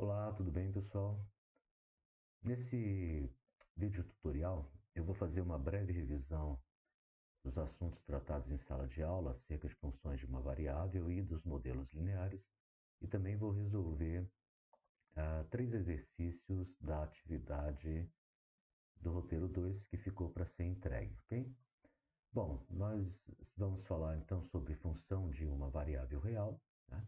Olá, tudo bem, pessoal? Nesse vídeo tutorial, eu vou fazer uma breve revisão dos assuntos tratados em sala de aula acerca de funções de uma variável e dos modelos lineares, e também vou resolver três exercícios da atividade do roteiro 2 que ficou para ser entregue, ok? Bom, nós vamos falar então sobre função de uma variável real, né?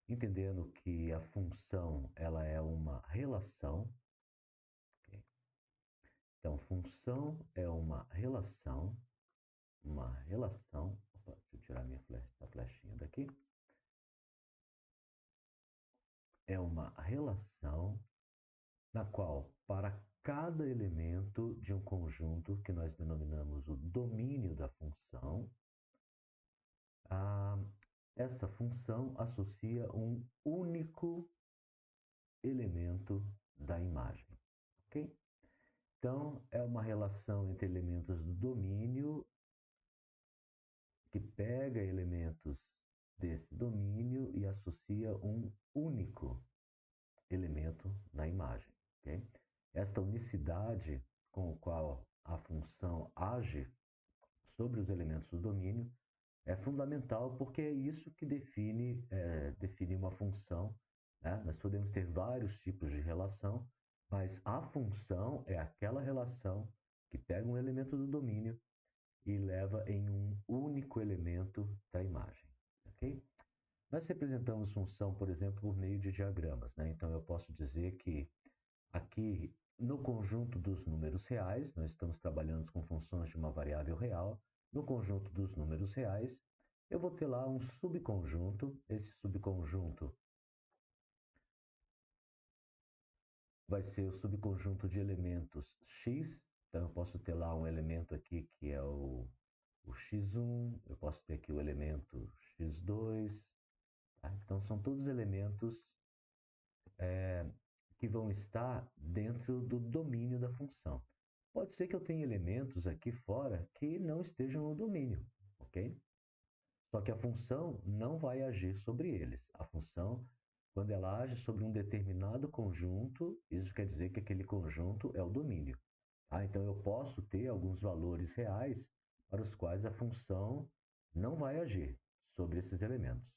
Entendendo que a função ela é uma relação. Ok? Então, função é uma relação. Opa, deixa eu tirar minha essa flechinha daqui. É uma relação na qual, para cada elemento de um conjunto que nós denominamos o domínio da função, a, essa função associa um único elemento da imagem. Ok? Então, é uma relação entre elementos do domínio que pega elementos desse domínio e associa um único elemento na imagem. Okay? Esta unicidade com a qual a função age sobre os elementos do domínio é fundamental porque é isso que define uma função. Né? Nós podemos ter vários tipos de relação, mas a função é aquela relação que pega um elemento do domínio e leva em um único elemento da imagem. Ok? Nós representamos função, por exemplo, por meio de diagramas. Né? Então, eu posso dizer que aqui no conjunto dos números reais, nós estamos trabalhando com funções de uma variável real. No conjunto dos números reais, eu vou ter lá um subconjunto. Esse subconjunto vai ser o subconjunto de elementos x. Então, eu posso ter lá um elemento aqui que é o x1, eu posso ter aqui o elemento x2. Tá? Então, são todos elementos é, que vão estar dentro do domínio da função. Pode ser que eu tenha elementos aqui fora que não estejam no domínio, ok? Só que a função não vai agir sobre eles. A função, quando ela age sobre um determinado conjunto, isso quer dizer que aquele conjunto é o domínio. Tá? Então, eu posso ter alguns valores reais para os quais a função não vai agir sobre esses elementos.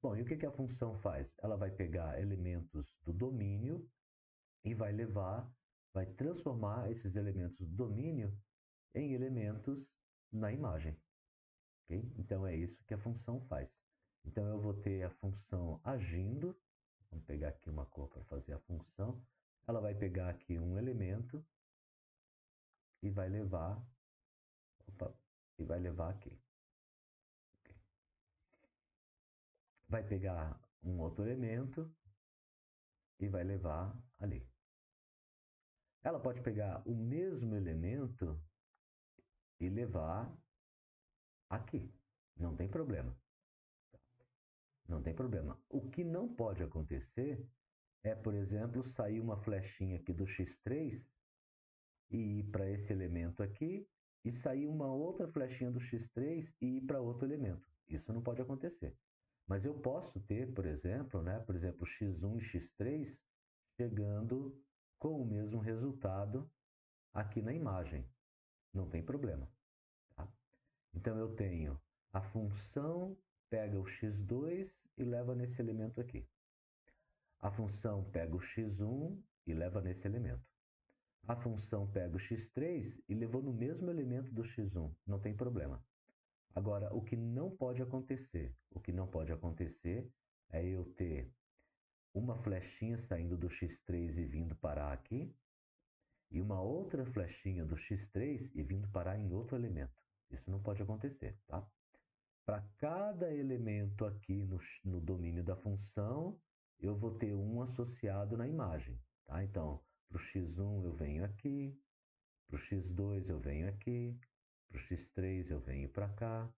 Bom, e o que a função faz? Ela vai pegar elementos do domínio e vai transformar esses elementos do domínio em elementos na imagem. Okay? Então é isso que a função faz. Então eu vou ter a função agindo. Vamos pegar aqui uma cor para fazer a função. Ela vai pegar aqui um elemento e vai levar, opa, e vai levar aqui. Okay? Vai pegar um outro elemento e vai levar ali. Ela pode pegar o mesmo elemento e levar aqui. Não tem problema. Não tem problema. O que não pode acontecer é, por exemplo, sair uma flechinha aqui do x3 e ir para esse elemento aqui e sair uma outra flechinha do x3 e ir para outro elemento. Isso não pode acontecer. Mas eu posso ter, por exemplo, x1 e x3 chegando com o mesmo resultado aqui na imagem. Não tem problema. Tá? Então eu tenho a função pega o x2 e leva nesse elemento aqui. A função pega o x1 e leva nesse elemento. A função pega o x3 e levou no mesmo elemento do x1. Não tem problema. Agora, o que não pode acontecer? O que não pode acontecer é eu ter uma flechinha saindo do x3 e vindo parar aqui, e uma outra flechinha do x3 e vindo parar em outro elemento. Isso não pode acontecer, tá? Para cada elemento aqui no domínio da função, eu vou ter um associado na imagem. Tá? Então, para o x1 eu venho aqui, para o x2 eu venho aqui, para o x3 eu venho para cá.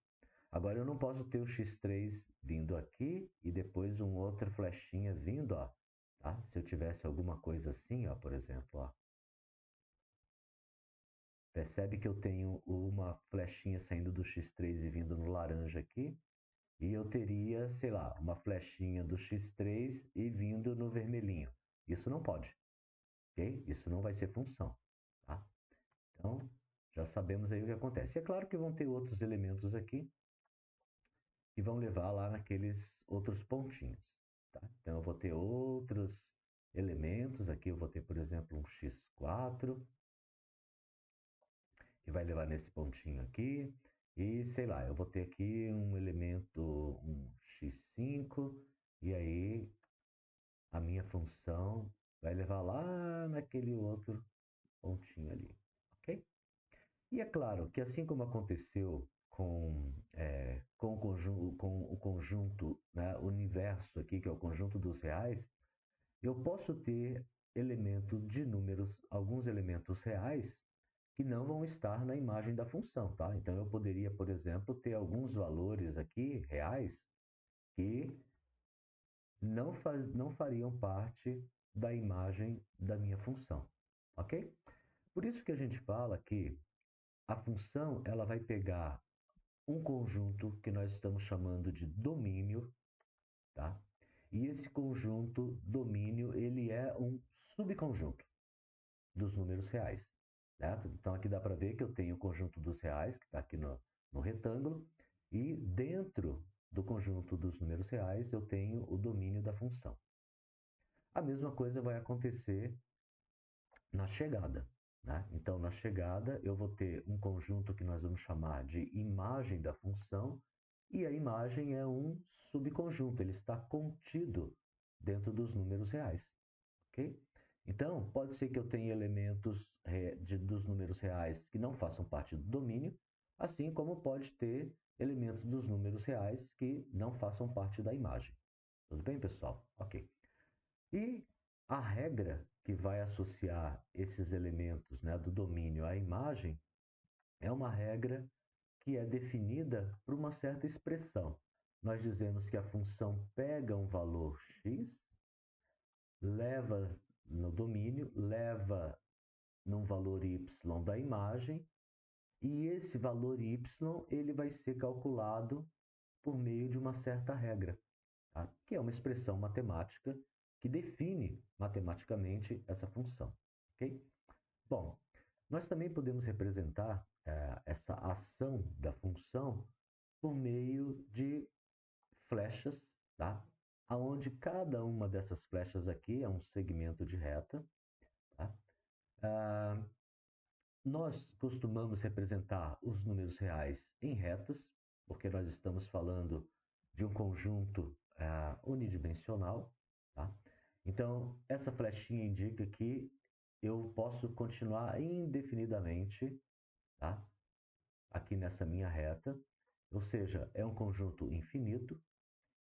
Agora, eu não posso ter o x3 vindo aqui e depois uma outra flechinha vindo, ó. Tá? Se eu tivesse alguma coisa assim, ó, por exemplo, ó. Percebe que eu tenho uma flechinha saindo do x3 e vindo no laranja aqui? E eu teria, sei lá, uma flechinha do x3 e vindo no vermelhinho. Isso não pode, ok? Isso não vai ser função, tá? Então, já sabemos aí o que acontece. É claro que vão ter outros elementos aqui que vão levar lá naqueles outros pontinhos, tá? Então, eu vou ter outros elementos. Aqui eu vou ter, por exemplo, um x4, que vai levar nesse pontinho aqui. E, sei lá, eu vou ter aqui um elemento, um x5, e aí a minha função vai levar lá naquele outro pontinho ali, ok? E é claro que assim como aconteceu com o conjunto, né, universo aqui, que é o conjunto dos reais, eu posso ter elementos de números, alguns elementos reais, que não vão estar na imagem da função, tá? Então eu poderia, por exemplo, ter alguns valores aqui reais que não fariam parte da imagem da minha função, ok? Por isso que a gente fala que a função ela vai pegar um conjunto que nós estamos chamando de domínio, tá? E esse conjunto domínio ele é um subconjunto dos números reais, certo? Então aqui dá para ver que eu tenho o conjunto dos reais, que está aqui no retângulo, e dentro do conjunto dos números reais eu tenho o domínio da função. A mesma coisa vai acontecer na chegada, né? Então, na chegada, eu vou ter um conjunto que nós vamos chamar de imagem da função, e a imagem é um subconjunto, ele está contido dentro dos números reais, ok? Então, pode ser que eu tenha elementos dos números reais que não façam parte do domínio, assim como pode ter elementos dos números reais que não façam parte da imagem. Tudo bem, pessoal? Ok. E a regra que vai associar esses elementos, né, do domínio à imagem é uma regra que é definida por uma certa expressão. Nós dizemos que a função pega um valor x, leva no domínio, leva num valor y da imagem, e esse valor y ele vai ser calculado por meio de uma certa regra, tá? Que é uma expressão matemática que define matematicamente essa função, ok? Bom, nós também podemos representar essa ação da função por meio de flechas, tá? Onde cada uma dessas flechas aqui é um segmento de reta, tá? Ah, nós costumamos representar os números reais em retas, porque nós estamos falando de um conjunto unidimensional, tá? Então, essa flechinha indica que eu posso continuar indefinidamente, tá? Aqui nessa minha reta, ou seja, é um conjunto infinito,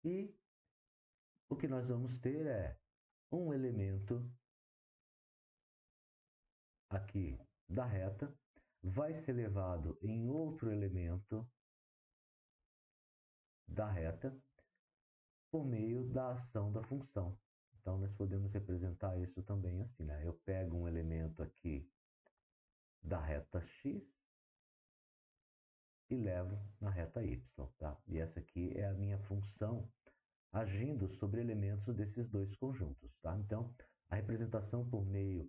e o que nós vamos ter é um elemento aqui da reta, vai ser levado em outro elemento da reta por meio da ação da função. Então, nós podemos representar isso também assim, né? Eu pego um elemento aqui da reta x e levo na reta y, tá? E essa aqui é a minha função agindo sobre elementos desses dois conjuntos, tá? Então, a representação por meio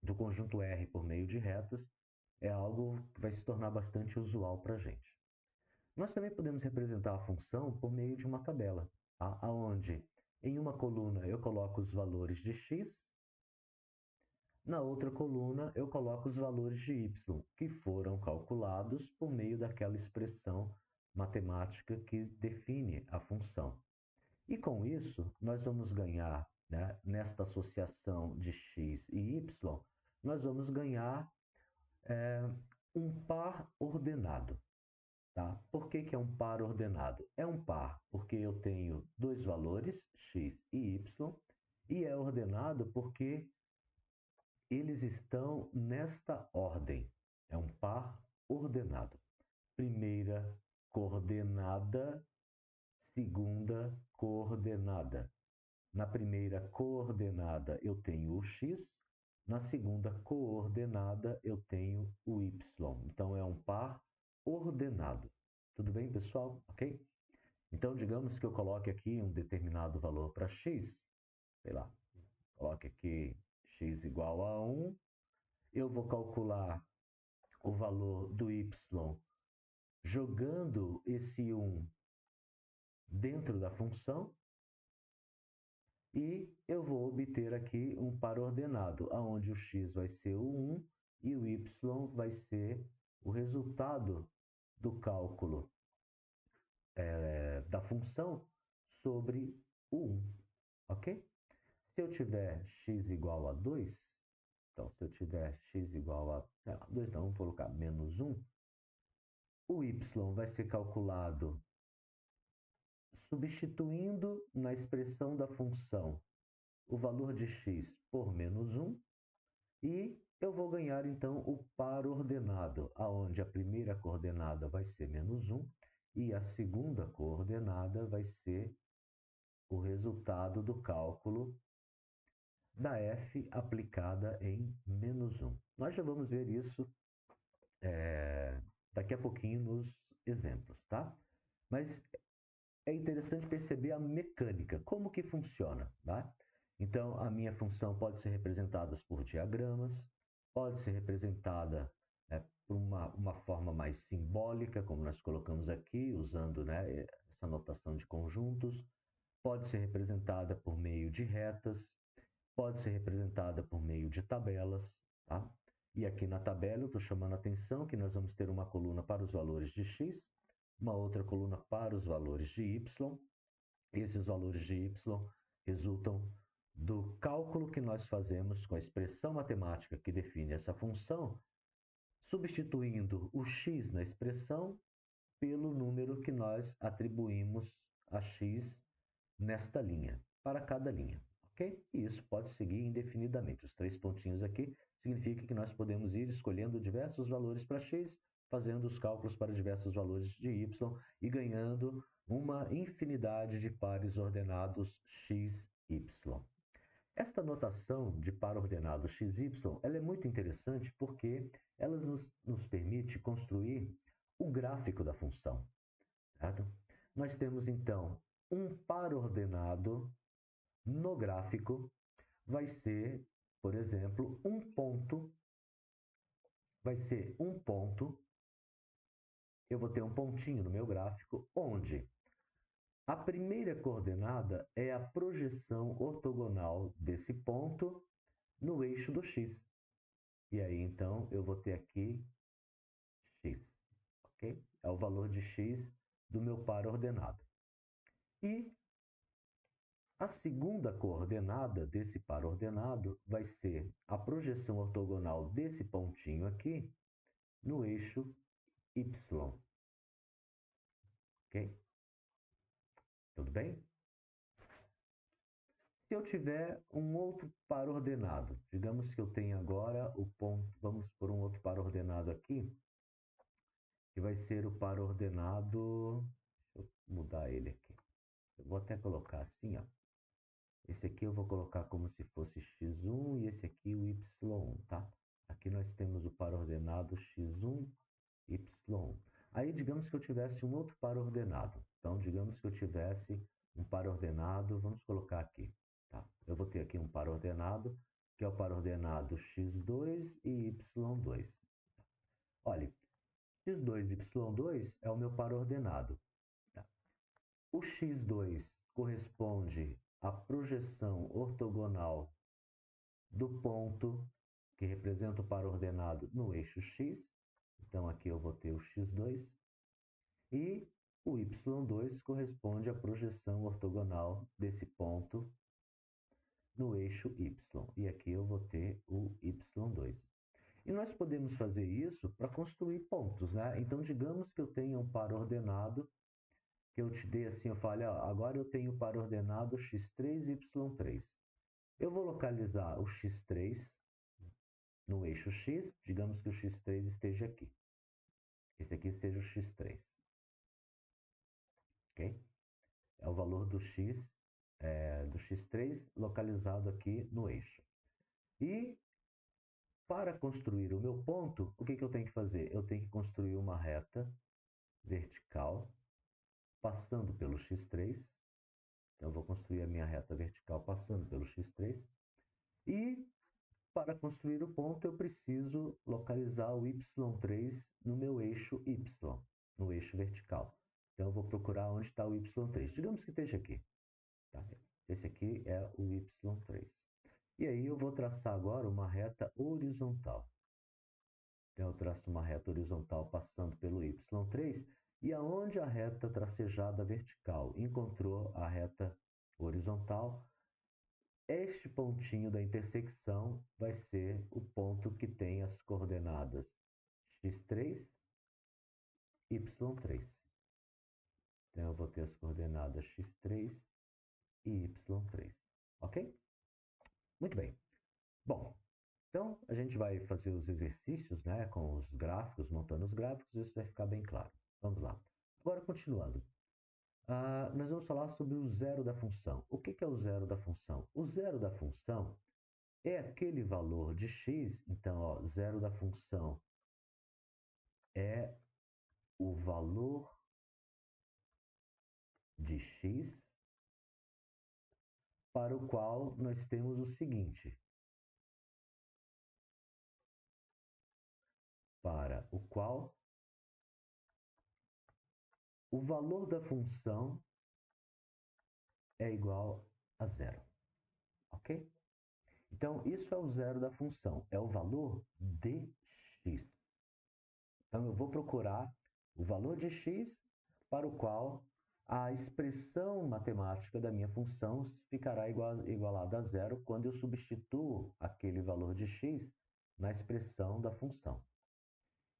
do conjunto R por meio de retas é algo que vai se tornar bastante usual para a gente. Nós também podemos representar a função por meio de uma tabela, tá? Onde em uma coluna eu coloco os valores de x, na outra coluna eu coloco os valores de y, que foram calculados por meio daquela expressão matemática que define a função. E com isso, nós vamos ganhar, né, nesta associação de x e y, nós vamos ganhar um par ordenado. Tá? Por que que é um par ordenado? É um par porque eu tenho dois valores, x e y, e é ordenado porque eles estão nesta ordem. É um par ordenado. Primeira coordenada, segunda coordenada. Na primeira coordenada eu tenho o x, na segunda coordenada eu tenho o y. Então é um par ordenado. Tudo bem, pessoal? Ok? Então digamos que eu coloque aqui um determinado valor para x, sei lá, Coloque aqui x igual a 1. Eu vou calcular o valor do y jogando esse 1 dentro da função e eu vou obter aqui um par ordenado, onde o x vai ser o 1 e o y vai ser o resultado do cálculo da função sobre o 1, ok? Se eu tiver x igual a 2, então se eu tiver x igual a 2, não, vamos colocar menos 1, o y vai ser calculado substituindo na expressão da função o valor de x por menos 1, e eu vou ganhar então o par ordenado, onde a primeira coordenada vai ser menos 1 e a segunda coordenada vai ser o resultado do cálculo da f aplicada em menos 1. Nós já vamos ver isso daqui a pouquinho nos exemplos, tá? Mas é interessante perceber a mecânica, como que funciona, tá? Então, a minha função pode ser representada por diagramas, pode ser representada por uma forma mais simbólica, como nós colocamos aqui, usando, né, essa notação de conjuntos, pode ser representada por meio de retas, pode ser representada por meio de tabelas, tá? E aqui na tabela eu estou chamando a atenção que nós vamos ter uma coluna para os valores de x, uma outra coluna para os valores de y. Esses valores de y resultam do cálculo que nós fazemos com a expressão matemática que define essa função, substituindo o x na expressão pelo número que nós atribuímos a x nesta linha, para cada linha, ok? E isso pode seguir indefinidamente. Os 3 pontinhos aqui significa que nós podemos ir escolhendo diversos valores para x, fazendo os cálculos para diversos valores de y e ganhando uma infinidade de pares ordenados x, y. Esta notação de par ordenado x, y, ela é muito interessante porque ela nos permite construir o gráfico da função, certo? Nós temos, então, um par ordenado no gráfico vai ser, por exemplo, um ponto, vai ser um ponto, eu vou ter um pontinho no meu gráfico, onde a primeira coordenada é a projeção ortogonal desse ponto no eixo do x. E aí, então, eu vou ter aqui x, ok? É o valor de x do meu par ordenado. E a segunda coordenada desse par ordenado vai ser a projeção ortogonal desse pontinho aqui no eixo y. Ok? Tudo bem? Se eu tiver um outro par ordenado, digamos que eu tenho agora o ponto, vamos por um outro par ordenado aqui, que vai ser o par ordenado, deixa eu mudar ele aqui. Eu vou até colocar assim, ó. Esse aqui eu vou colocar como se fosse x1 e esse aqui o y1, tá? Aqui nós temos o par ordenado x1, y1. Aí, digamos que eu tivesse um outro par ordenado. Então, digamos que eu tivesse um par ordenado, vamos colocar aqui, tá? Eu vou ter aqui um par ordenado, que é o par ordenado x2 e y2. Olha, x2 e y2 é o meu par ordenado. Tá? O x2 corresponde à projeção ortogonal do ponto que representa o par ordenado no eixo x. Então, aqui eu vou ter o x2. E o y2 corresponde à projeção ortogonal desse ponto no eixo y. E aqui eu vou ter o y2. E nós podemos fazer isso para construir pontos, né? Então, digamos que eu tenha um par ordenado, que eu te dei assim, eu falo, ó, agora eu tenho o par ordenado x3 e y3. Eu vou localizar o x3 no eixo x, digamos que o x3 esteja aqui. Esse aqui seja o x3. Ok? É o valor do x, do x3 localizado aqui no eixo. E para construir o meu ponto, o que eu tenho que fazer? Eu tenho que construir uma reta vertical passando pelo x3. Então, eu vou construir a minha reta vertical passando pelo x3. construir o ponto, eu preciso localizar o y3 no meu eixo y, no eixo vertical. Então, eu vou procurar onde está o y3. Digamos que esteja aqui. Tá? Esse aqui é o y3. E aí, eu vou traçar agora uma reta horizontal. Então, eu traço uma reta horizontal passando pelo y3. E aonde a reta tracejada vertical encontrou a reta horizontal, este pontinho da intersecção vai ser o ponto que tem as coordenadas x3, y3. Então, eu vou ter as coordenadas x3 e y3. Ok? Muito bem. Bom, então a gente vai fazer os exercícios, né, com os gráficos, montando os gráficos, isso vai ficar bem claro. Vamos lá. Agora, continuando. Nós vamos falar sobre o zero da função. O que é o zero da função? O zero da função é aquele valor de x, então, ó, zero da função é o valor de x para o qual nós temos o seguinte, para o qual o valor da função é igual a zero, ok? Então, isso é o zero da função, é o valor de x. Então, eu vou procurar o valor de x para o qual a expressão matemática da minha função ficará igualada a zero quando eu substituo aquele valor de x na expressão da função.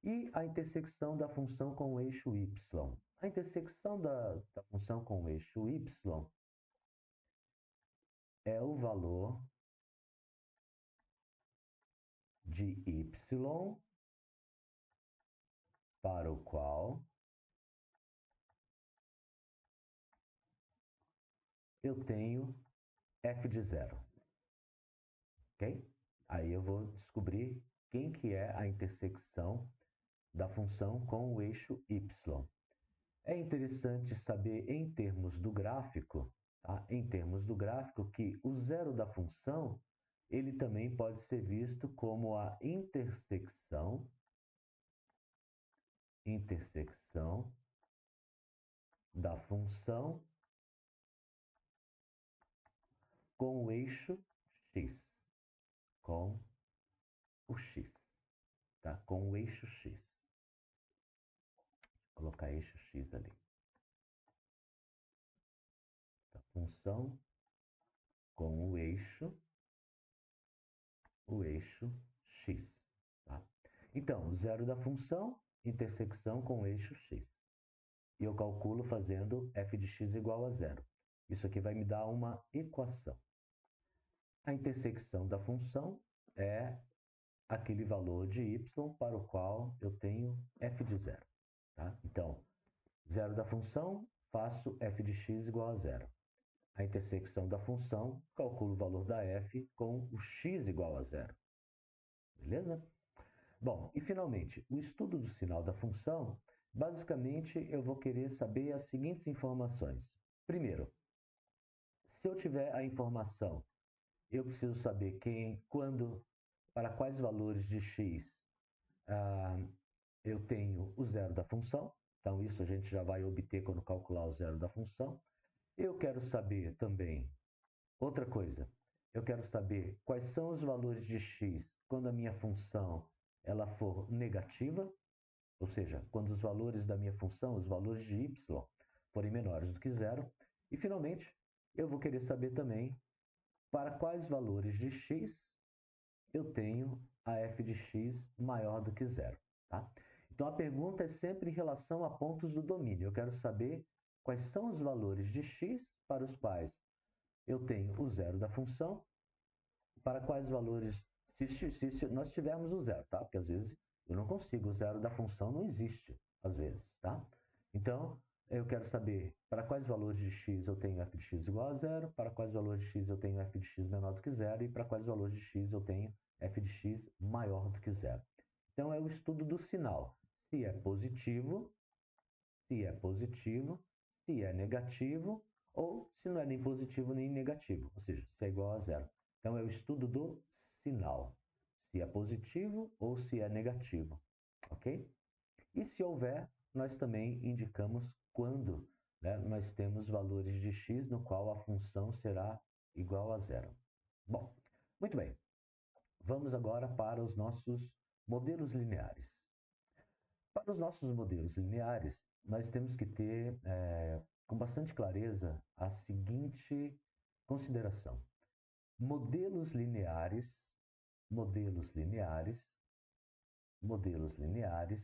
E a intersecção da função com o eixo y. A intersecção da função com o eixo y é o valor de y para o qual eu tenho f de zero. Ok? Aí eu vou descobrir quem que é a intersecção da função com o eixo y. É interessante saber em termos do gráfico, tá? Em termos do gráfico, que o zero da função ele também pode ser visto como a intersecção da função com o eixo x, com o x, tá? Com o eixo x. Vou colocar eixo x ali. Tá? Função com o eixo x. Tá? Então, zero da função, intersecção com o eixo x. E eu calculo fazendo f de x igual a zero. Isso aqui vai me dar uma equação. A intersecção da função é aquele valor de y para o qual eu tenho f de zero. Tá? Então, zero da função, faço f de x igual a zero. A intersecção da função, calculo o valor da f com o x igual a zero. Beleza? Bom, e finalmente, o estudo do sinal da função, basicamente eu vou querer saber as seguintes informações. Primeiro, se eu tiver a informação, eu preciso saber quando, para quais valores de x eu tenho o zero da função. Então, isso a gente já vai obter quando calcular o zero da função. Eu quero saber também outra coisa. Eu quero saber quais são os valores de x quando a minha função ela for negativa, ou seja, quando os valores da minha função, os valores de y, forem menores do que zero. E, finalmente, eu vou querer saber também para quais valores de x eu tenho a f de x maior do que zero. Tá? Então, a pergunta é sempre em relação a pontos do domínio. Eu quero saber quais são os valores de x para os quais eu tenho o zero da função, para quais valores, se nós tivermos o zero, tá? Porque às vezes eu não consigo, o zero da função não existe, às vezes, tá? Então, eu quero saber para quais valores de x eu tenho f de x igual a zero, para quais valores de x eu tenho f de x menor do que zero e para quais valores de x eu tenho f de x maior do que zero. Então, é o estudo do sinal. Se é positivo, se é negativo, ou se não é nem positivo nem negativo, ou seja, se é igual a zero. Então, é o estudo do sinal. se é positivo ou se é negativo, ok? E se houver, nós também indicamos quando, né, nós temos valores de x no qual a função será igual a zero. Bom, muito bem. Vamos agora para os nossos modelos lineares. Para os nossos modelos lineares, nós temos que ter com bastante clareza a seguinte consideração. Modelos lineares, modelos lineares, modelos lineares,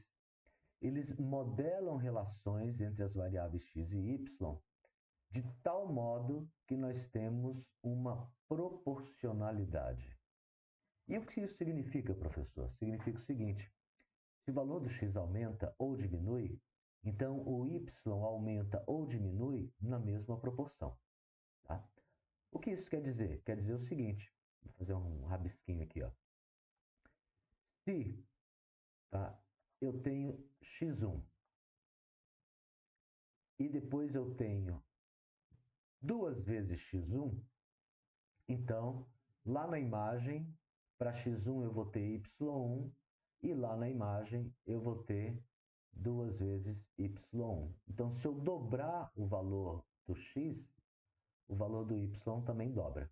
eles modelam relações entre as variáveis x e y de tal modo que nós temos uma proporcionalidade. E o que isso significa, professor? Significa o seguinte: se o valor do x aumenta ou diminui, então o y aumenta ou diminui na mesma proporção. Tá? O que isso quer dizer? Quer dizer o seguinte, vou fazer um rabisquinho aqui. Ó. Se eu tenho x1 e depois eu tenho 2 vezes x1, então lá na imagem, para x1 eu vou ter y1 e lá na imagem eu vou ter 2 vezes y1. Então, se eu dobrar o valor do x, o valor do y também dobra,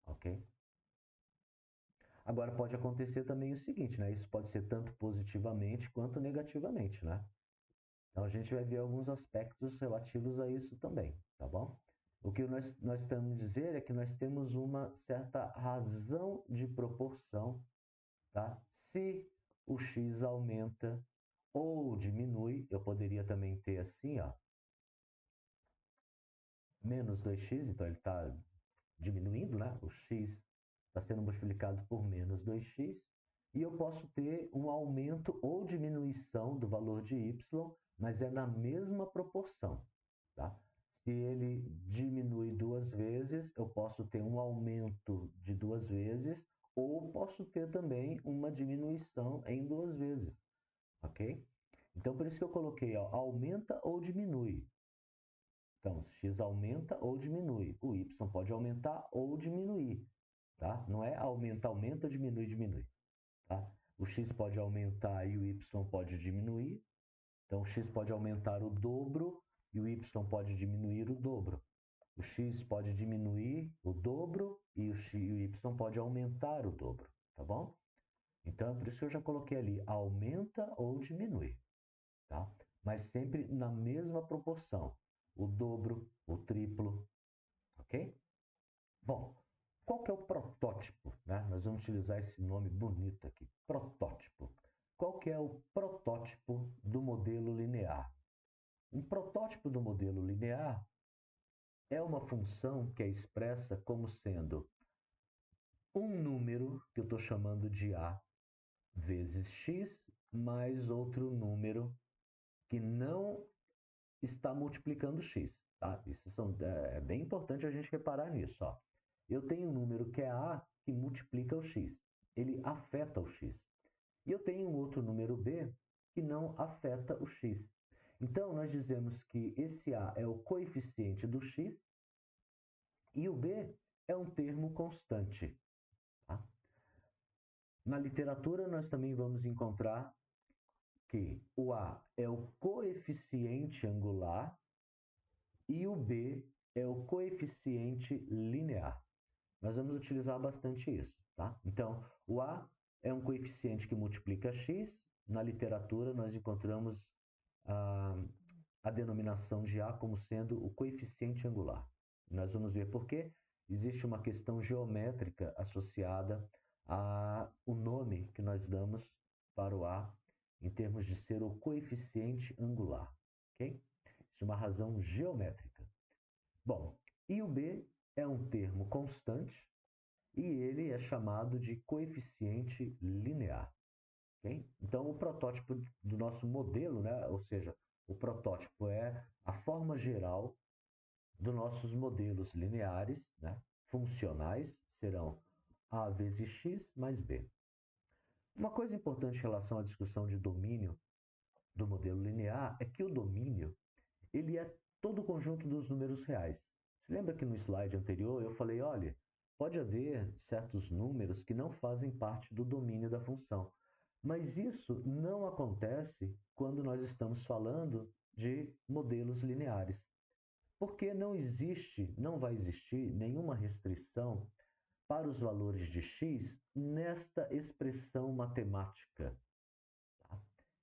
ok? Agora, pode acontecer também o seguinte, né? Isso pode ser tanto positivamente quanto negativamente, né? Então, a gente vai ver alguns aspectos relativos a isso também, tá bom? O que nós estamos a dizer é que nós temos uma certa razão de proporção, tá? Se o x aumenta ou diminui, eu poderia também ter assim, ó, menos 2x, então ele está diminuindo, né? O x está sendo multiplicado por menos 2x, e eu posso ter um aumento ou diminuição do valor de y, mas é na mesma proporção. Tá? Se ele diminui 2 vezes, eu posso ter um aumento de 2 vezes, ou posso ter também uma diminuição em 2 vezes. Ok? Então, por isso que eu coloquei, ó, aumenta ou diminui. Então, x aumenta ou diminui. O y pode aumentar ou diminuir. Tá? Não é aumenta, aumenta, diminui, diminui. Tá? O x pode aumentar e o y pode diminuir. Então, o x pode aumentar o dobro e o y pode diminuir o dobro. O x pode diminuir o dobro e o y pode aumentar o dobro. Tá bom? Então, é por isso que eu já coloquei ali, aumenta ou diminui. Tá? Mas sempre na mesma proporção. O dobro, o triplo, ok? Bom, qual que é o protótipo? Né? Nós vamos utilizar esse nome bonito aqui, protótipo. Qual que é o protótipo do modelo linear? Um protótipo do modelo linear é uma função que é expressa como sendo um número, que eu estou chamando de A, vezes x, mais outro número que não está multiplicando x. Tá? É bem importante a gente reparar nisso. Ó. Eu tenho um número que é A, que multiplica o x. Ele afeta o x. E eu tenho um outro número B, que não afeta o x. Então, nós dizemos que esse A é o coeficiente do x e o B é um termo constante. Tá? Na literatura, nós também vamos encontrar que o A é o coeficiente angular e o B é o coeficiente linear. Nós vamos utilizar bastante isso. Tá? Então, o A é um coeficiente que multiplica x. Na literatura, nós encontramos a denominação de A como sendo o coeficiente angular. Nós vamos ver por quê. Existe uma questão geométrica associada ao nome que nós damos para o A em termos de ser o coeficiente angular. Okay? Isso é uma razão geométrica. Bom, e o B é um termo constante e ele é chamado de coeficiente linear. Okay? Então, o protótipo do nosso modelo, né? Ou seja, o protótipo é a forma geral dos nossos modelos lineares, né? Funcionais, serão A vezes x mais B. Uma coisa importante em relação à discussão de domínio do modelo linear é que o domínio ele é todo o conjunto dos números reais. Você lembra que no slide anterior eu falei, olha, pode haver certos números que não fazem parte do domínio da função. Mas isso não acontece quando nós estamos falando de modelos lineares. Porque não vai existir nenhuma restrição para os valores de x nesta expressão matemática. Tá?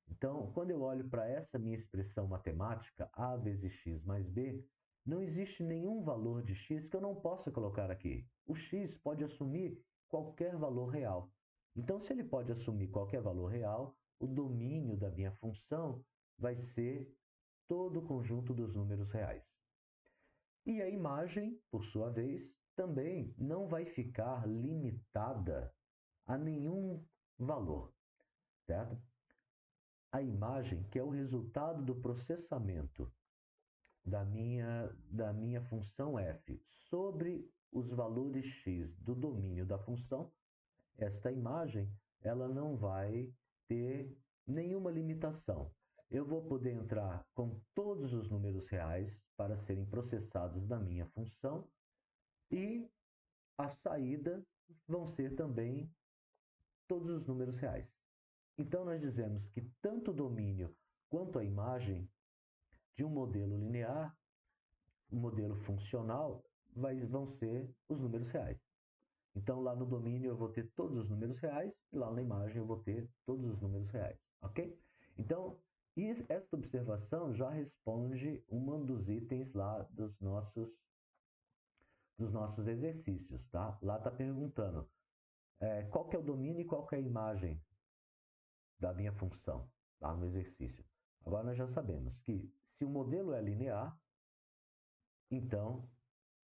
Então, quando eu olho para essa minha expressão matemática, a vezes x mais b, não existe nenhum valor de x que eu não possa colocar aqui. O x pode assumir qualquer valor real. Então, se ele pode assumir qualquer valor real, o domínio da minha função vai ser todo o conjunto dos números reais. E a imagem, por sua vez, também não vai ficar limitada a nenhum valor, certo? A imagem, que é o resultado do processamento da minha função f sobre os valores x do domínio da função, esta imagem ela não vai ter nenhuma limitação. Eu vou poder entrar com todos os números reais para serem processados na minha função e a saída vão ser também todos os números reais. Então, nós dizemos que tanto o domínio quanto a imagem de um modelo linear, um modelo funcional, vão ser os números reais. Então, lá no domínio eu vou ter todos os números reais e lá na imagem eu vou ter todos os números reais, ok? Então, esta observação já responde um dos itens lá dos nossos exercícios, tá? Lá está perguntando qual que é o domínio e qual que é a imagem da minha função, lá no exercício. Agora nós já sabemos que se o modelo é linear, então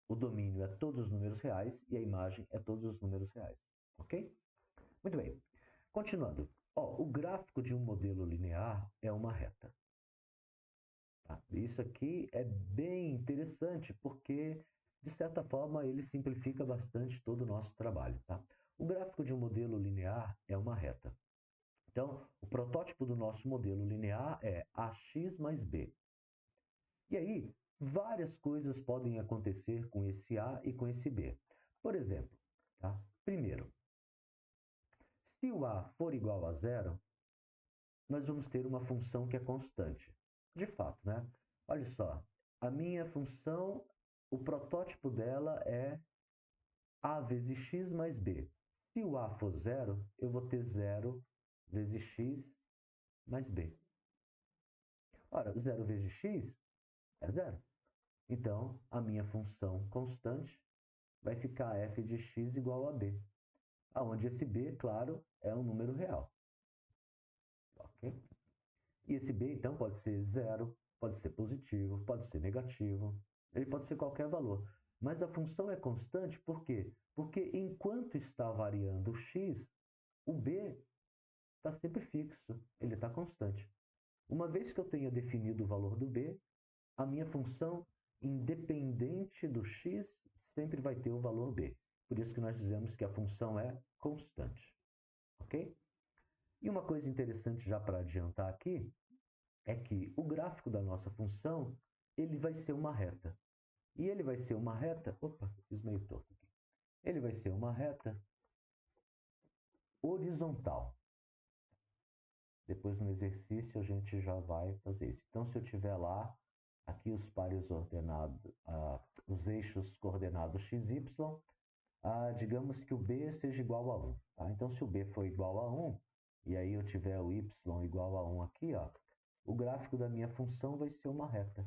o domínio é todos os números reais e a imagem é todos os números reais, ok? Muito bem. Continuando. O gráfico de um modelo linear é uma reta. Tá? Isso aqui é bem interessante porque, de certa forma, ele simplifica bastante todo o nosso trabalho. Tá? O gráfico de um modelo linear é uma reta. Então, o protótipo do nosso modelo linear é ax mais b. E aí, várias coisas podem acontecer com esse a e com esse b. Por exemplo, tá? Primeiro, se o a for igual a zero, nós vamos ter uma função que é constante. De fato, né? Olha só, a minha função, o protótipo dela é a vezes x mais b. Se o a for zero, eu vou ter zero vezes x mais b. Ora, zero vezes x é zero. Então, a minha função constante vai ficar f de x igual a b. Onde esse b, claro, é um número real. Ok? E esse b, então, pode ser zero, pode ser positivo, pode ser negativo, ele pode ser qualquer valor. Mas a função é constante por quê? Porque enquanto está variando o x, o b está sempre fixo, ele está constante. Uma vez que eu tenha definido o valor do b, a minha função, independente do x, sempre vai ter o valor b. Por isso que nós dizemos que a função é constante. Ok? E uma coisa interessante já para adiantar aqui, é que o gráfico da nossa função, ele vai ser uma reta. E ele vai ser uma reta... Opa, fiz meio torto aqui. Ele vai ser uma reta horizontal. Depois no exercício a gente já vai fazer isso. Então, se eu tiver lá, aqui os pares ordenados, os eixos coordenados x, y, digamos que o b seja igual a 1. Tá? Então, se o b for igual a 1, e aí eu tiver o y igual a 1 aqui, ó, o gráfico da minha função vai ser uma reta.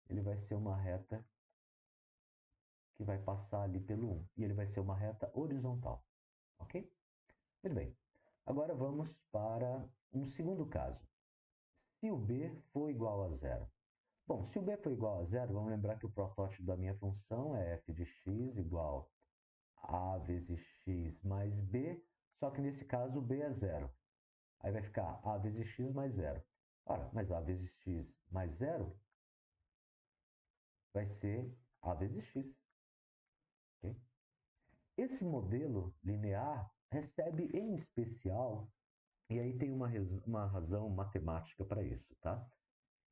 Ele vai ser uma reta que vai passar ali pelo 1. E ele vai ser uma reta horizontal. Ok? Muito bem. Agora vamos para um segundo caso. Se o b for igual a zero. Bom, se o b for igual a zero, vamos lembrar que o protótipo da minha função é f de x igual a vezes x mais b, só que nesse caso o b é zero. Aí vai ficar a vezes x mais zero. Ora, mas a vezes x mais zero vai ser a vezes x. Okay? Esse modelo linear recebe em especial, e aí tem uma razão matemática para isso, tá?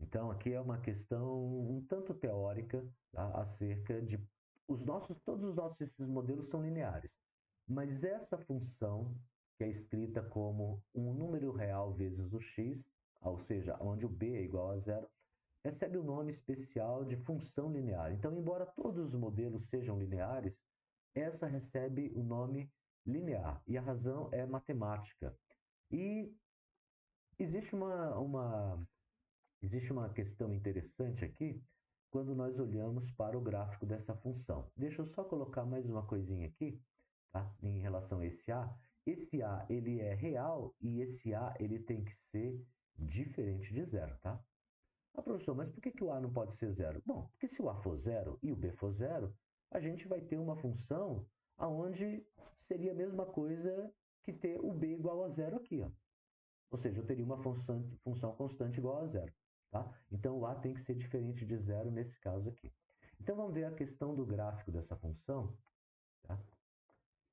Então, aqui é uma questão um tanto teórica, tá? Acerca de todos os nossos esses modelos são lineares. Mas essa função, que é escrita como um número real vezes o x, ou seja, onde o b é igual a zero, recebe o nome especial de função linear. Então, embora todos os modelos sejam lineares, essa recebe o nome linear. E a razão é matemática. E existe existe uma questão interessante aqui quando nós olhamos para o gráfico dessa função. Deixa eu só colocar mais uma coisinha aqui, tá? Em relação a esse A. Esse A ele é real e esse A ele tem que ser diferente de zero, tá? Ah, professor, mas por que o A não pode ser zero? Bom, porque se o A for zero e o B for zero, a gente vai ter uma função aonde seria a mesma coisa que ter o B igual a zero aqui, ó. Ou seja, eu teria uma função constante igual a zero. Tá? Então, o A tem que ser diferente de zero nesse caso aqui. Então, vamos ver a questão do gráfico dessa função. Tá?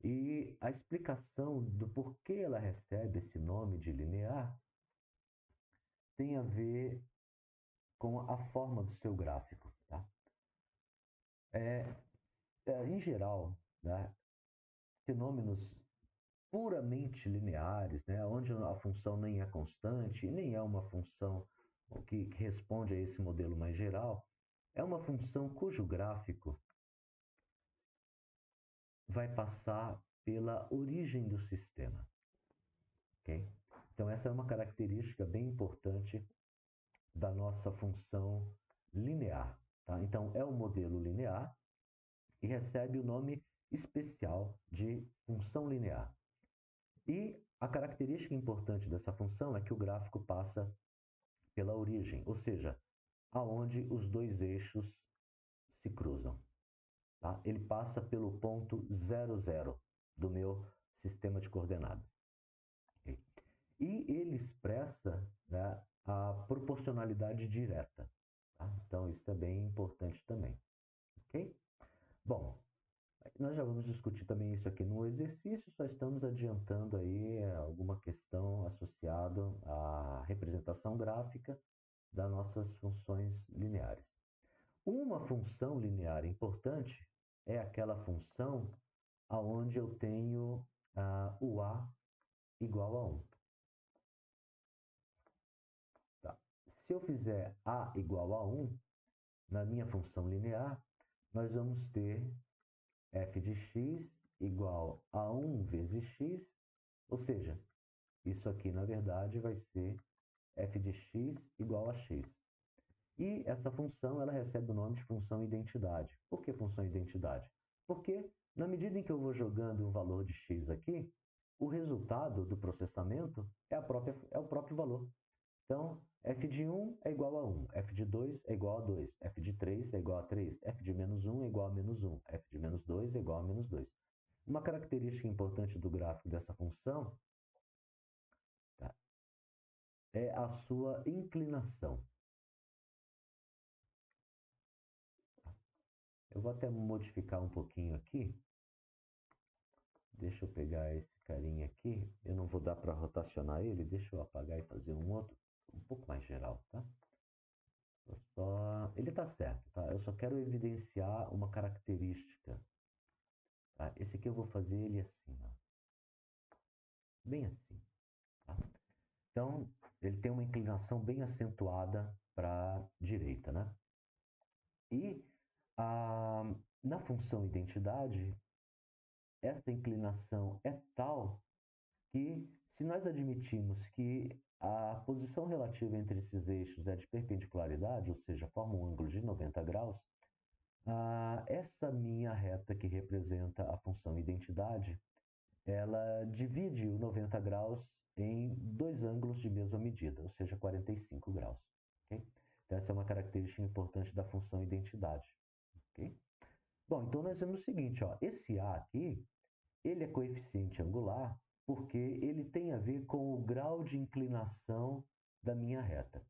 E a explicação do porquê ela recebe esse nome de linear tem a ver com a forma do seu gráfico. Tá? Em geral, né, fenômenos puramente lineares, né, onde a função nem é constante, nem é uma função que responde a esse modelo mais geral, é uma função cujo gráfico vai passar pela origem do sistema. Okay? Então, essa é uma característica bem importante da nossa função linear. Tá? Então, é um modelo linear e recebe o nome especial de função linear. E a característica importante dessa função é que o gráfico passa pela origem, ou seja, aonde os dois eixos se cruzam. Tá? Ele passa pelo ponto 00 do meu sistema de coordenadas. Okay? E ele expressa, né, a proporcionalidade direta. Tá? Então, isso é bem importante também. Ok? Bom, nós já vamos discutir também isso aqui no exercício, só estamos adiantando aí alguma questão associada à representação gráfica das nossas funções lineares. Uma função linear importante é aquela função aonde eu tenho o A igual a 1. Tá. Se eu fizer A igual a 1, na minha função linear, nós vamos ter f de x igual a 1 vezes x, ou seja, isso aqui na verdade vai ser f de x igual a x. E essa função ela recebe o nome de função identidade. Por que função identidade? Porque na medida em que eu vou jogando um valor de x aqui, o resultado do processamento é o próprio valor. Então, f de 1 é igual a 1, f de 2 é igual a 2, f de 3 é igual a 3, f de menos 1 é igual a menos 1, f de menos 2 é igual a menos 2. Uma característica importante do gráfico dessa função, tá, é a sua inclinação. Eu vou até modificar um pouquinho aqui. Deixa eu pegar esse carinha aqui. Eu não vou dar para rotacionar ele. Deixa eu apagar e fazer um outro, um pouco mais geral, tá? Ele está certo, tá? Eu só quero evidenciar uma característica. Tá? Esse aqui eu vou fazer ele assim, ó. Bem assim. Tá? Então, ele tem uma inclinação bem acentuada para a direita, né? E na função identidade, essa inclinação é tal que, se nós admitirmos que a posição relativa entre esses eixos é de perpendicularidade, ou seja, forma um ângulo de 90 graus, essa minha reta que representa a função identidade, ela divide o 90 graus em dois ângulos de mesma medida, ou seja, 45 graus. Okay? Então, essa é uma característica importante da função identidade. Okay? Bom, então nós vemos o seguinte, ó, esse A aqui, ele é coeficiente angular porque ele tem a ver com o grau de inclinação da minha reta.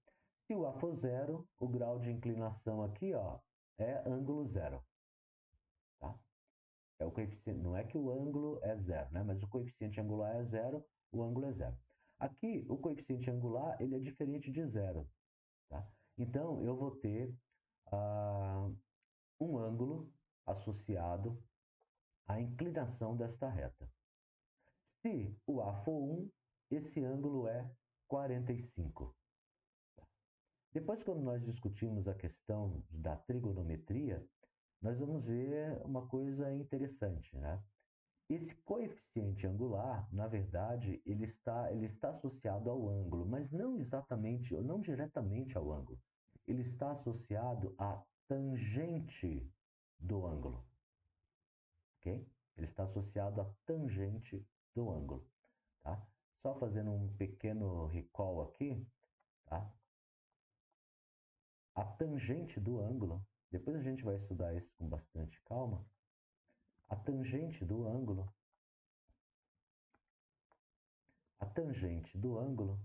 Se o A for zero, o grau de inclinação aqui, ó, é ângulo zero. Tá? É o coeficiente, não é que o ângulo é zero, né? Mas o coeficiente angular é zero, o ângulo é zero. Aqui, o coeficiente angular ele é diferente de zero. Tá? Então, eu vou ter um ângulo associado à inclinação desta reta. Se o A for 1, esse ângulo é 45. Depois, quando nós discutimos a questão da trigonometria, nós vamos ver uma coisa interessante, né? Esse coeficiente angular, na verdade, ele está associado ao ângulo, mas não exatamente, ou não diretamente ao ângulo. Ele está associado à tangente do ângulo, ok? Ele está associado à tangente do ângulo, tá? Só fazendo um pequeno recall aqui, tá? A tangente do ângulo, depois a gente vai estudar isso com bastante calma. A tangente do ângulo, a tangente do ângulo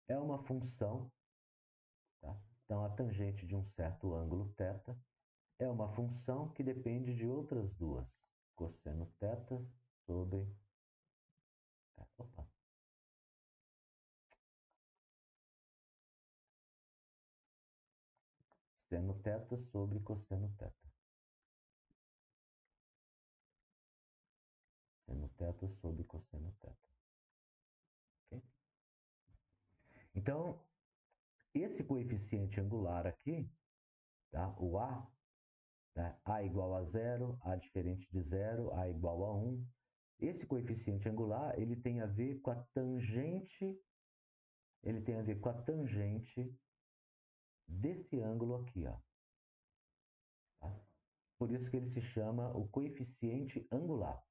é uma função, tá? Então a tangente de um certo ângulo θ é uma função que depende de outras duas, cosseno θ sobre opa, seno θ sobre cosseno θ. Seno θ sobre cosseno θ. Okay? Então, esse coeficiente angular aqui, tá? O A, tá? A igual a zero, A diferente de zero, A igual a 1. Esse coeficiente angular, ele tem a ver com a tangente, ele tem a ver com a tangente desse ângulo aqui, ó. Tá? Por isso que ele se chama o coeficiente angular.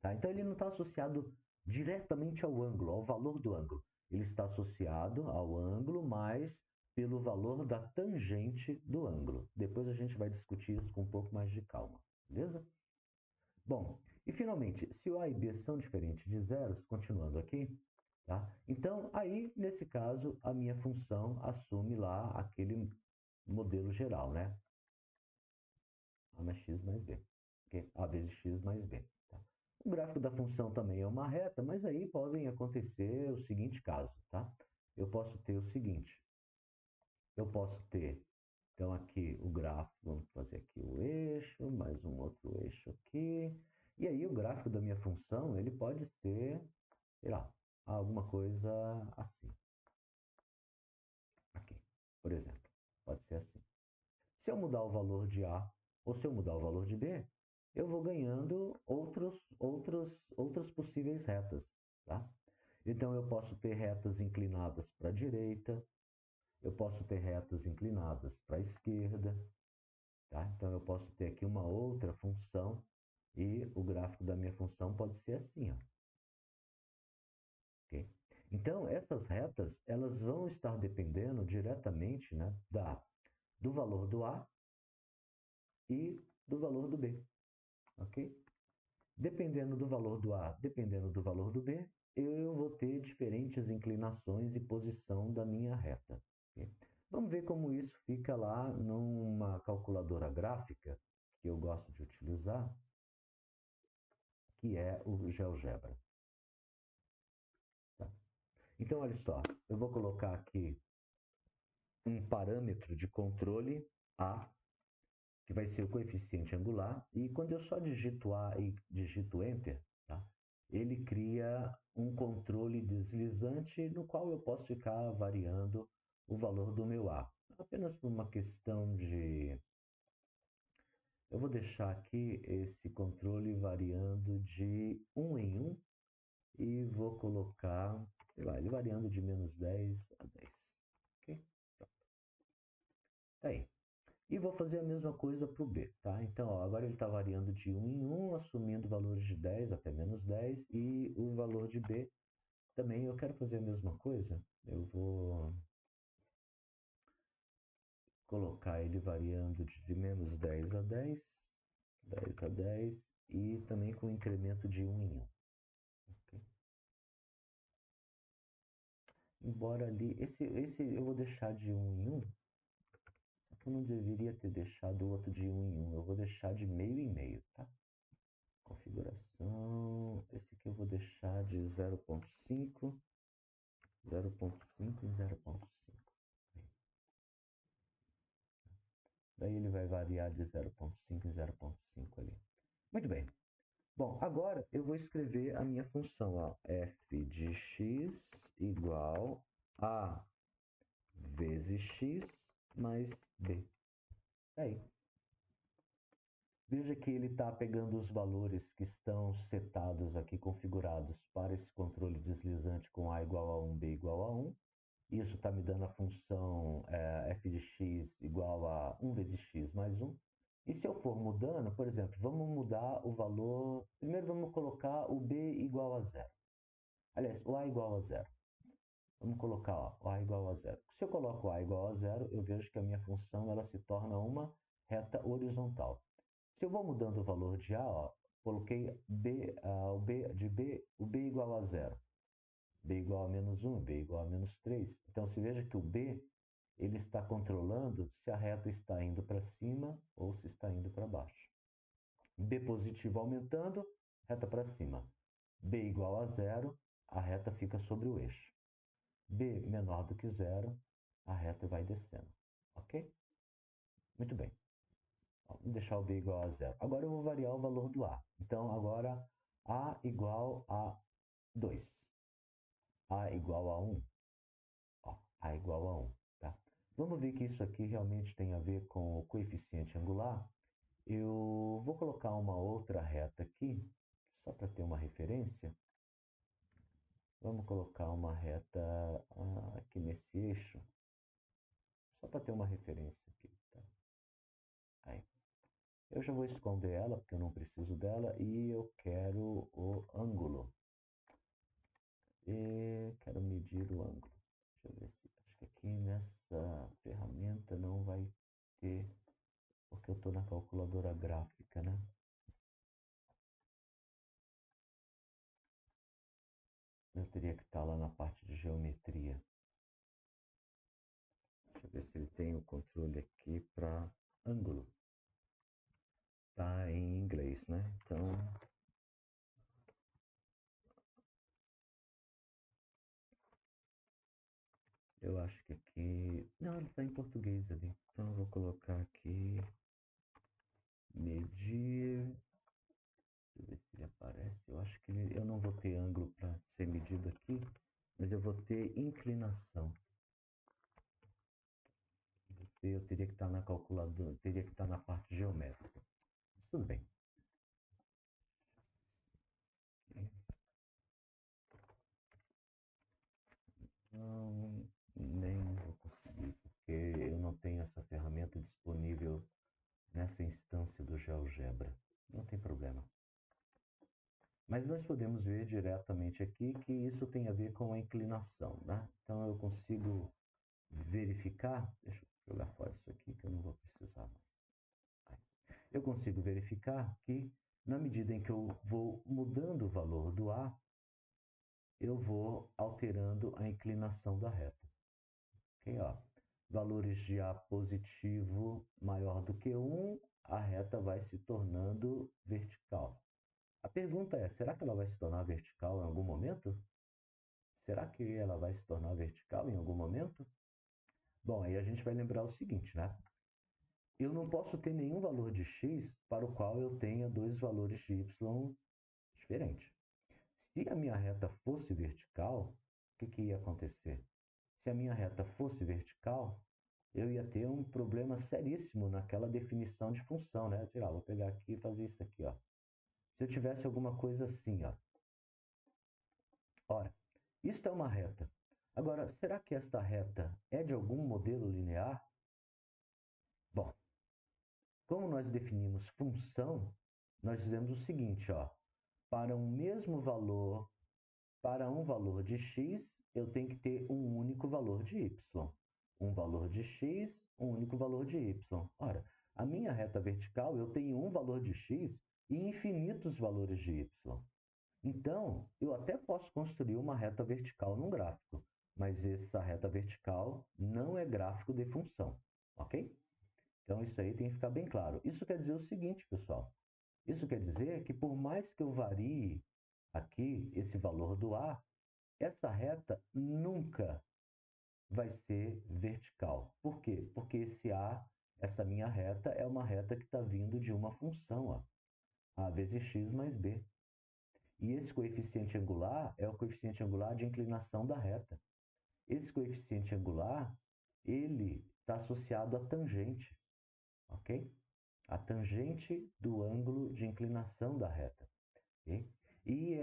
Tá? Então, ele não está associado diretamente ao ângulo, ao valor do ângulo. Ele está associado ao ângulo, mas pelo valor da tangente do ângulo. Depois a gente vai discutir isso com um pouco mais de calma, beleza? Bom, e finalmente, se o A e B são diferentes de zeros, continuando aqui, tá? Então, aí, nesse caso, a minha função assume lá aquele modelo geral, né? A mais x mais b. Okay? A vezes x mais b. Tá? O gráfico da função também é uma reta, mas aí podem acontecer o seguinte caso, tá? Eu posso ter o seguinte. Eu posso ter, então aqui o gráfico, vamos fazer aqui o eixo, mais um outro eixo aqui. E aí o gráfico da minha função, ele pode ser, sei lá, alguma coisa assim. Aqui, por exemplo. Pode ser assim. Se eu mudar o valor de A ou se eu mudar o valor de B, eu vou ganhando outras possíveis retas. Tá? Então, eu posso ter retas inclinadas para a direita, eu posso ter retas inclinadas para a esquerda. Tá? Então, eu posso ter aqui uma outra função e o gráfico da minha função pode ser assim. Ó. Okay? Então, essas retas elas vão estar dependendo diretamente, né, do valor do A e do valor do B, ok? Dependendo do valor do A, dependendo do valor do B, eu vou ter diferentes inclinações e posição da minha reta. Okay? Vamos ver como isso fica lá numa calculadora gráfica que eu gosto de utilizar, que é o GeoGebra. Tá? Então, olha só, eu vou colocar aqui um parâmetro de controle A, que vai ser o coeficiente angular, e quando eu só digito A e digito Enter, tá? Ele cria um controle deslizante no qual eu posso ficar variando o valor do meu A. Apenas por uma questão de... Eu vou deixar aqui esse controle variando de 1 em 1 e vou colocar, sei lá, ele variando de -10 a 10. Ok? Tá aí. E vou fazer a mesma coisa para o B, tá? Então, ó, agora ele está variando de 1 em 1, assumindo valores de 10 até -10, e o valor de B também eu quero fazer a mesma coisa. Eu vou colocar ele variando de -10 a 10, 10 a 10, e também com incremento de 1 em 1. Okay? Embora ali, esse eu vou deixar de 1 em 1, eu não deveria ter deixado o outro de 1 em 1, eu vou deixar de meio em meio, tá? Configuração, esse aqui eu vou deixar de 0.5, 0.5 e 0.5. daí ele vai variar de 0,5 em 0,5 ali. Muito bem. Bom, agora eu vou escrever a minha função, ó, f de x igual a vezes x mais b. Aí. Veja que ele está pegando os valores que estão setados aqui, configurados para esse controle deslizante com a igual a 1, b igual a 1. Isso está me dando a função f de x igual a 1 vezes x mais 1. E se eu for mudando, por exemplo, vamos mudar o valor... Primeiro vamos colocar o b igual a 0. Aliás, o a igual a 0. Vamos colocar ó, o a igual a 0. Se eu coloco o a igual a 0, eu vejo que a minha função ela se torna uma reta horizontal. Se eu vou mudando o valor de a, ó, coloquei b, o b igual a 0. B igual a menos 1, B igual a menos 3. Então, se veja que o B ele está controlando se a reta está indo para cima ou se está indo para baixo. B positivo aumentando, reta para cima. B igual a 0, a reta fica sobre o eixo. B menor do que 0, a reta vai descendo. Ok? Muito bem. Vamos deixar o B igual a 0. Agora eu vou variar o valor do A. Então, agora A igual a 2. A igual a 1. Ó, A igual a 1. Tá? Vamos ver que isso aqui realmente tem a ver com o coeficiente angular. Eu vou colocar uma outra reta aqui, só para ter uma referência. Vamos colocar uma reta aqui nesse eixo, só para ter uma referência aqui. Tá? Aí. Eu já vou esconder ela, porque eu não preciso dela, e eu quero o ângulo. E quero medir o ângulo. Deixa eu ver se... Acho que aqui nessa ferramenta não vai ter... Porque eu estou na calculadora gráfica, né? Eu teria que estar lá na parte de geometria. Deixa eu ver se ele tem o controle aqui para ângulo. Tá em inglês, né? Então... Eu acho que aqui... Não, ele está em português ali. Então eu vou colocar aqui... Medir... Deixa eu ver se ele aparece. Eu acho que eu não vou ter ângulo para ser medido aqui, mas eu vou ter inclinação. Eu teria que estar na calculadora, teria que estar na parte geométrica. Mas tudo bem. Não, nem vou conseguir, porque eu não tenho essa ferramenta disponível nessa instância do GeoGebra. Não tem problema. Mas nós podemos ver diretamente aqui que isso tem a ver com a inclinação, né? Então eu consigo verificar, deixa eu jogar fora isso aqui que eu não vou precisar mais. Eu consigo verificar que na medida em que eu vou mudando o valor do A, eu vou alterando a inclinação da reta. Ok? Ó, valores de A positivo maior do que 1, a reta vai se tornando vertical. A pergunta é, será que ela vai se tornar vertical em algum momento? Será que ela vai se tornar vertical em algum momento? Bom, aí a gente vai lembrar o seguinte, né? Eu não posso ter nenhum valor de x para o qual eu tenha dois valores de y diferentes. Se a minha reta fosse vertical, o que ia acontecer? Se a minha reta fosse vertical, eu ia ter um problema seríssimo naquela definição de função, né? Vou pegar aqui e fazer isso aqui, ó. Se eu tivesse alguma coisa assim, ó. Ora, isto é uma reta. Agora, será que esta reta é de algum modelo linear? Bom, como nós definimos função, nós dizemos o seguinte, ó. Para um mesmo valor, para um valor de x, eu tenho que ter um único valor de y. Um valor de x, um único valor de y. Ora, a minha reta vertical, eu tenho um valor de x e infinitos valores de y. Então, eu até posso construir uma reta vertical num gráfico, mas essa reta vertical não é gráfico de função, ok? Então, isso aí tem que ficar bem claro. Isso quer dizer o seguinte, pessoal. Isso quer dizer que por mais que eu varie aqui esse valor do A, essa reta nunca vai ser vertical. Por quê? Porque esse A essa minha reta é uma reta que está vindo de uma função, ó, a vezes x mais b. E esse coeficiente angular é o coeficiente angular de inclinação da reta. Esse coeficiente angular, ele está associado à tangente, ok? A tangente do ângulo de inclinação da reta. Okay? E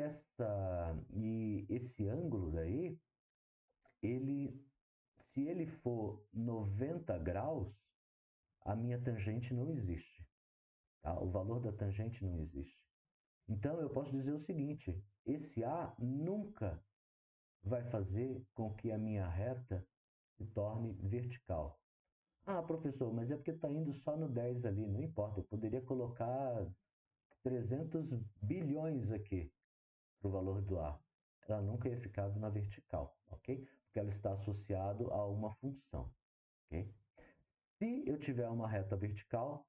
esse ângulo daí, se ele for 90 graus, a minha tangente não existe. Tá? O valor da tangente não existe. Então, eu posso dizer o seguinte, esse A nunca vai fazer com que a minha reta se torne vertical. Ah, professor, mas é porque está indo só no 10 ali, não importa, eu poderia colocar 300 bilhões aqui para o valor do A. Ela nunca ia ficar na vertical, ok? Porque ela está associada a uma função, ok? Se eu tiver uma reta vertical,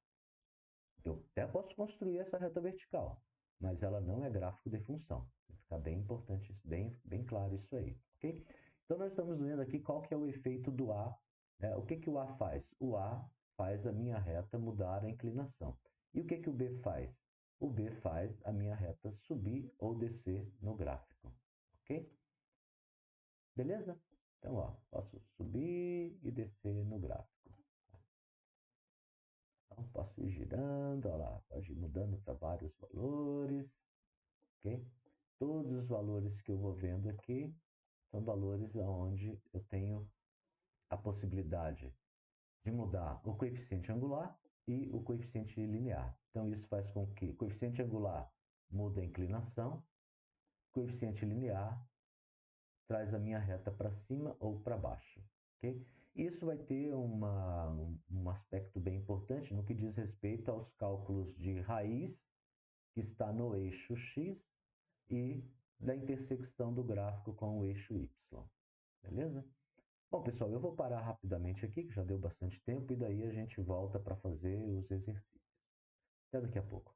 eu até posso construir essa reta vertical, mas ela não é gráfico de função. Vai ficar bem importante, bem claro isso aí, ok? Então, nós estamos vendo aqui qual que é o efeito do A. Né? O que, que o A faz? O A faz a minha reta mudar a inclinação. E o que, que o B faz? O B faz a minha reta subir ou descer no gráfico, ok? Beleza? Então, ó, posso subir e descer no gráfico. Então, posso ir girando, ó lá, pode ir mudando para vários valores, ok? Todos os valores que eu vou vendo aqui são valores onde eu tenho a possibilidade de mudar o coeficiente angular e o coeficiente linear. Então, isso faz com que o coeficiente angular muda a inclinação, o coeficiente linear traz a minha reta para cima ou para baixo. Okay? Isso vai ter um aspecto bem importante no que diz respeito aos cálculos de raiz, que está no eixo x, e da intersecção do gráfico com o eixo y. Beleza? Bom, pessoal, eu vou parar rapidamente aqui, que já deu bastante tempo, e daí a gente volta para fazer os exercícios. Até daqui a pouco.